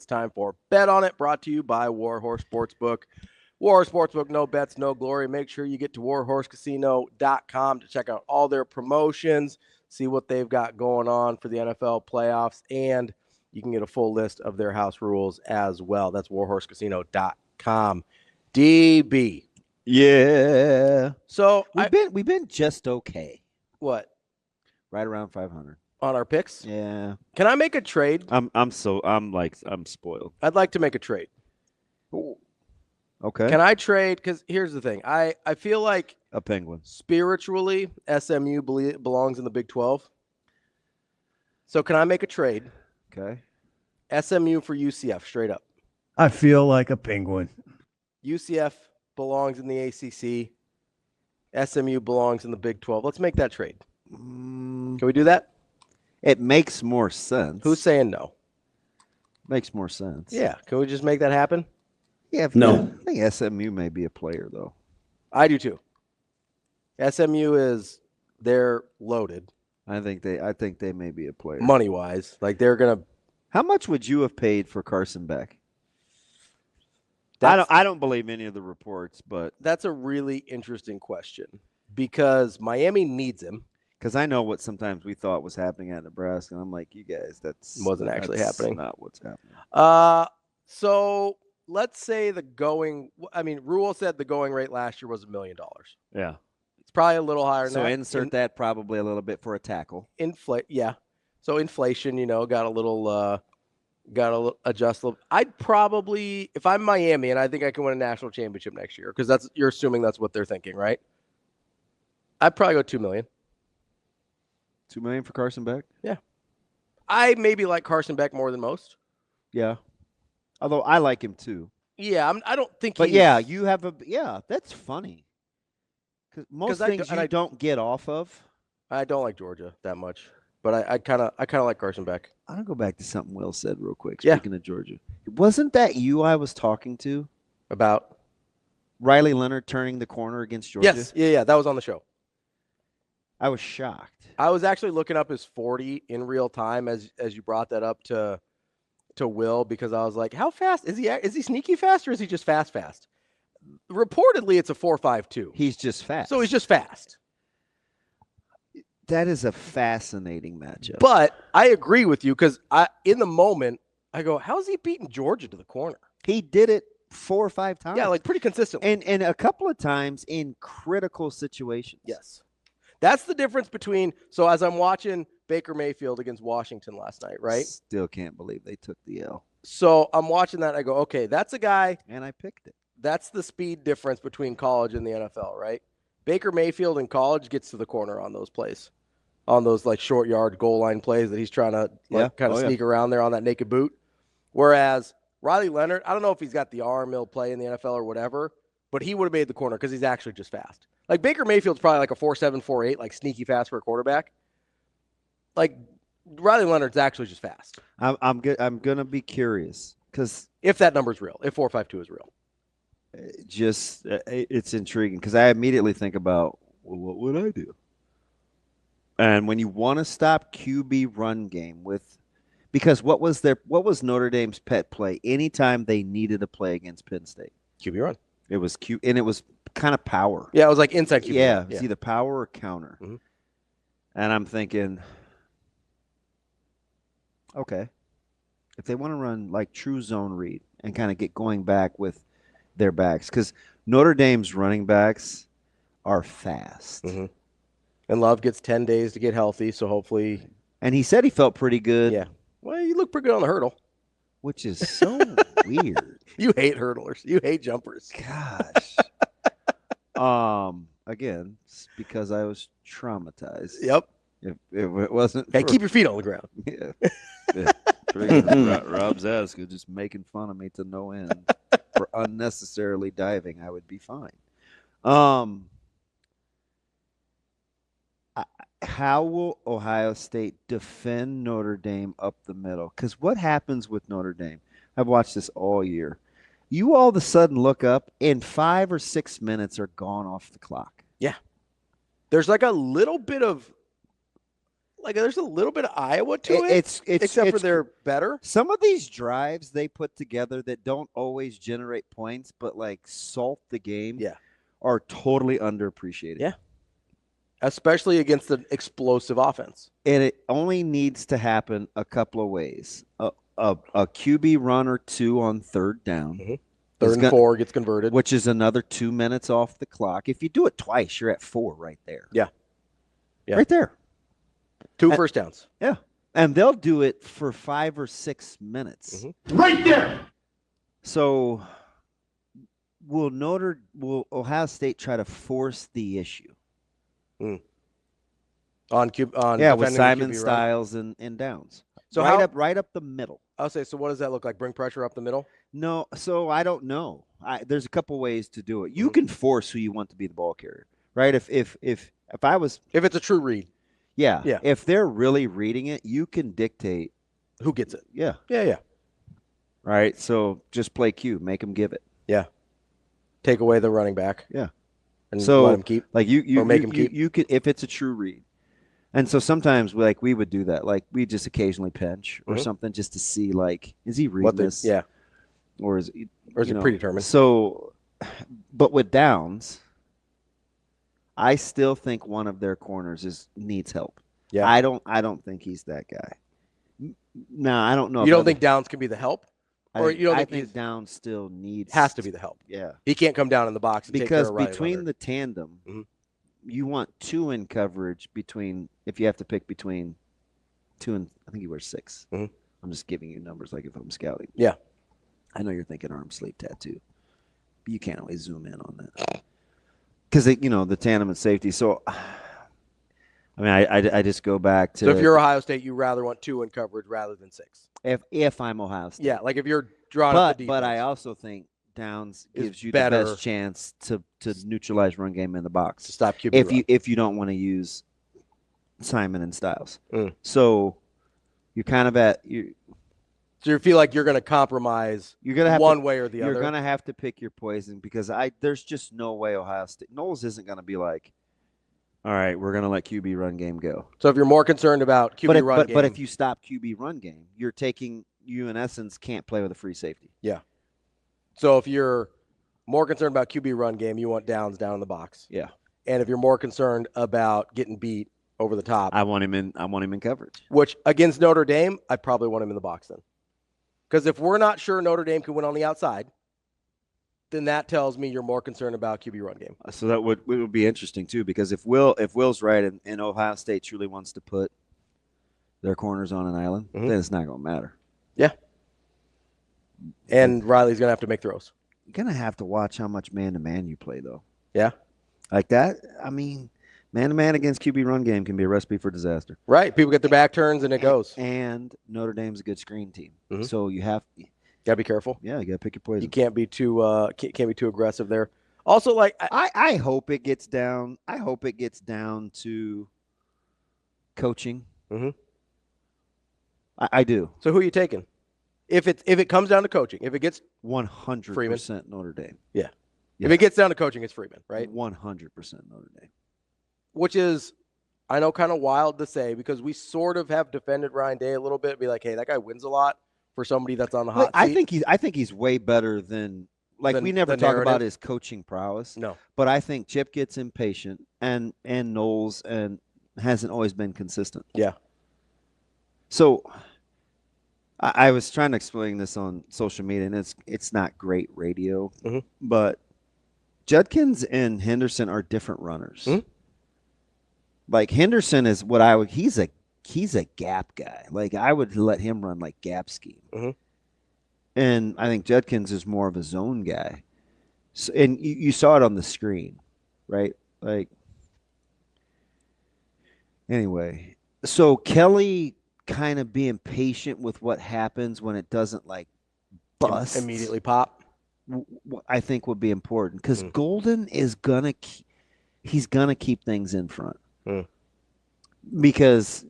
time for Bet On It, brought to you by Warhorse Sportsbook. Warhorse Sportsbook, no bets, no glory. Make sure you get to warhorsecasino.com to check out all their promotions, see what they've got going on for the NFL playoffs, and you can get a full list of their house rules as well. That's warhorsecasino.com. DB. Yeah. So we've been just okay. What? Right around 500 on our picks. Yeah. Can I make a trade? I'm spoiled. I'd like to make a trade. Ooh. Okay. Can I trade? Because here's the thing. I feel like a Penguin. Spiritually, SMU belongs in the Big 12. So can I make a trade? Okay. SMU for UCF, straight up. I feel like a Penguin. UCF belongs in the ACC. SMU belongs in the Big 12. Let's make that trade. Can we do that? It makes more sense. Who's saying no? Makes more sense. Yeah. Can we just make that happen? Yeah. No. I think SMU may be a player, though. I do, too. SMU they're loaded. I think they may be a player. Money-wise. Like, they're going to. How much would you have paid for Carson Beck? I don't believe any of the reports, but that's a really interesting question because Miami needs him. Because I know what sometimes we thought was happening at Nebraska, and I'm like, you guys, wasn't actually happening. Not what's happening. So let's say Rule said the going rate last year was $1 million. Yeah, it's probably a little higher. So now. insert that probably a little bit for a tackle. Yeah. So inflation, got a little adjustable. I'd probably, if I'm Miami and I think I can win a national championship next year, because you're assuming that's what they're thinking, right? I'd probably go $2 million. $2 million for Carson Beck? Yeah. I maybe like Carson Beck more than most. Yeah. Although I like him too. Yeah, I don't think. But that's funny. Because most things you don't get off of. I don't like Georgia that much. But I kind of like Carson Beck. I'm going to go back to something Will said real quick. Speaking of Georgia. Wasn't that you I was talking to? About? Riley Leonard turning the corner against Georgia? Yes. Yeah. That was on the show. I was shocked. I was actually looking up his 40 in real time as you brought that up to Will, because I was like, how fast? Is he sneaky fast or is he just fast? Reportedly, it's a 4.52. He's just fast. So he's just fast. That is a fascinating matchup. But I agree with you because in the moment, I go, how is he beating Georgia to the corner? He did it 4 or 5 times. Yeah, like pretty consistently. And a couple of times in critical situations. Yes. That's the difference between – so as I'm watching Baker Mayfield against Washington last night, right? Still can't believe they took the L. So I'm watching that and I go, okay, that's a guy – and I picked it. That's the speed difference between college and the NFL, right? Baker Mayfield in college gets to the corner on those plays, on those like short yard goal line plays that he's trying to sneak around there on that naked boot. Whereas Riley Leonard, I don't know if he's got the arm he'll play in the NFL or whatever, but he would have made the corner because he's actually just fast. Like Baker Mayfield's probably like a 4.7, 4.8, like sneaky fast for a quarterback. Like Riley Leonard's actually just fast. I'm gonna be curious because if that number's real, if 4.52 is real. It's intriguing because I immediately think about, well, what would I do? And when you want to stop QB run game because what was Notre Dame's pet play anytime they needed a play against Penn State? QB run. It was and it was kind of power. Yeah, it was like inside QB. Yeah, it was either power or counter. Mm-hmm. And I'm thinking, okay, if they want to run like true zone read and kind of get going back with their backs, because Notre Dame's running backs are fast. Mm-hmm. And Love gets 10 days to get healthy, so hopefully. And he said he felt pretty good. Yeah. Well, you look pretty good on the hurdle. Which is so weird. You hate hurdlers. You hate jumpers. Gosh. Again, it's because I was traumatized. Yep. If it wasn't. Hey, keep your feet on the ground. Yeah. Rob's ass was just making fun of me to no end for unnecessarily diving. I would be fine. How will Ohio State defend Notre Dame up the middle? Because what happens with Notre Dame? I've watched this all year. You all of a sudden look up, and 5 or 6 minutes are gone off the clock. Yeah. There's like a little bit of like there's a little bit of Iowa to it. Except for they're better. Some of these drives they put together that don't always generate points, but like salt the game. Yeah. Are totally underappreciated. Yeah. Especially against an explosive offense. And it only needs to happen a couple of ways. A QB run or two on third down. Mm-hmm. Third and 4 gets converted. Which is another 2 minutes off the clock. If you do it twice, you're at 4 right there. Yeah. Right there. 2 first downs. Yeah. And they'll do it for 5 or 6 minutes. Mm-hmm. Right there. So will Ohio State try to force the issue? On with Simon Styles and Downs. So right up the middle. I'll say. So what does that look like? Bring pressure up the middle? No. So I don't know. There's a couple ways to do it. You can force who you want to be the ball carrier, right? If it's a true read. Yeah. If they're really reading it, you can dictate who gets it. Yeah. Yeah. Right. So just play Q. Make them give it. Yeah. Take away the running back. Yeah. And let him keep. Like you make him keep. You could, if it's a true read. And so sometimes we would do that. Like we just occasionally pinch or something just to see is he reading this? Yeah. Or is it predetermined? So, but with Downs, I still think one of their corners needs help. Yeah. I don't think he's that guy. No, I don't know. You don't think Downs can be the help? Or you don't think Downs still has to be the help. Yeah. He can't come down in the box and because take care of Riley between Leonard. The tandem, you want 2 in coverage if you have to pick between 2 and I think he wears 6. Mm-hmm. I'm just giving you numbers like if I'm scouting. Yeah. I know you're thinking arm sleeve tattoo, but you can't always zoom in on that because the tandem and safety. So, I mean, I just go back to. So if you're Ohio State, you rather want 2 in coverage rather than 6. If I'm Ohio State, yeah, like if you're drawing up the defense. But I also think Downs gives you the best chance to neutralize run game in the box to stop QB if you don't want to use Simon and Styles. So you're kind of So you feel like you're going to compromise one way or the other? You're going to have to pick your poison because there's just no way Ohio State – Knowles isn't going to be like, all right, we're going to let QB run game go. So if you're more concerned about QB run game – But if you stop QB run game, you're taking – you, in essence, can't play with a free safety. Yeah. So if you're more concerned about QB run game, you want Downs down in the box. Yeah. And if you're more concerned about getting beat over the top – I want him in coverage. Which, against Notre Dame, I'd probably want him in the box then. Because if we're not sure Notre Dame can win on the outside, then that tells me you're more concerned about QB run game. So that would be interesting too, because if Will's right and Ohio State truly wants to put their corners on an island, then it's not going to matter. Yeah. And Riley's going to have to make throws. You're going to have to watch how much man-to-man you play, though. Yeah. Like that, I mean, man-to-man against QB run game can be a recipe for disaster. Right. People get their back turns and it goes. And Notre Dame's a good screen team. So you have got to be careful. Yeah, you got to pick your poison. You can't be too aggressive there. Also, like I hope it gets down. I hope it gets down to coaching. I do. So who are you taking? If it comes down to coaching, if it gets 100% Notre Dame. Yeah. If it gets down to coaching, it's Freeman, right? 100% Notre Dame. Which is, I know, kind of wild to say because we sort of have defended Ryan Day a little bit. Be like, hey, that guy wins a lot for somebody that's on the hot seat. I think he's way better than we never talk about his coaching prowess. No. But I think Chip gets impatient and Knowles and hasn't always been consistent. Yeah. So I was trying to explain this on social media, and it's not great radio, but Judkins and Henderson are different runners. Like Henderson is he's a gap guy. Like I would let him run like gap scheme. And I think Judkins is more of a zone guy. So, and you saw it on the screen, right? Like anyway, so Kelly kind of being patient with what happens when it doesn't like bust immediately pop, I think would be important because Golden is he's gonna keep things in front because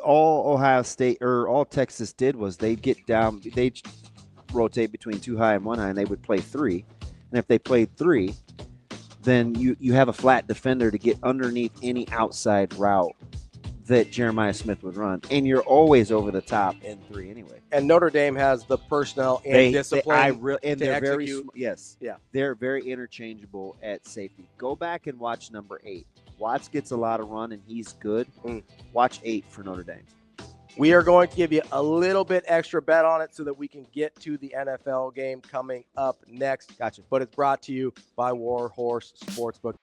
all Ohio State or all Texas did was they'd get down, they'd rotate between 2 high and 1 high, and they would play 3, and if they played 3, then you have a flat defender to get underneath any outside route that Jeremiah Smith would run, and you're always over the top in 3 anyway. And Notre Dame has the personnel and discipline and to they're execute. They're very interchangeable at safety. Go back and watch number 8. Watts gets a lot of run, and he's good. Watch 8 for Notre Dame. We are going to give you a little bit extra bet on it so that we can get to the NFL game coming up next. Gotcha. But it's brought to you by Warhorse Sportsbook.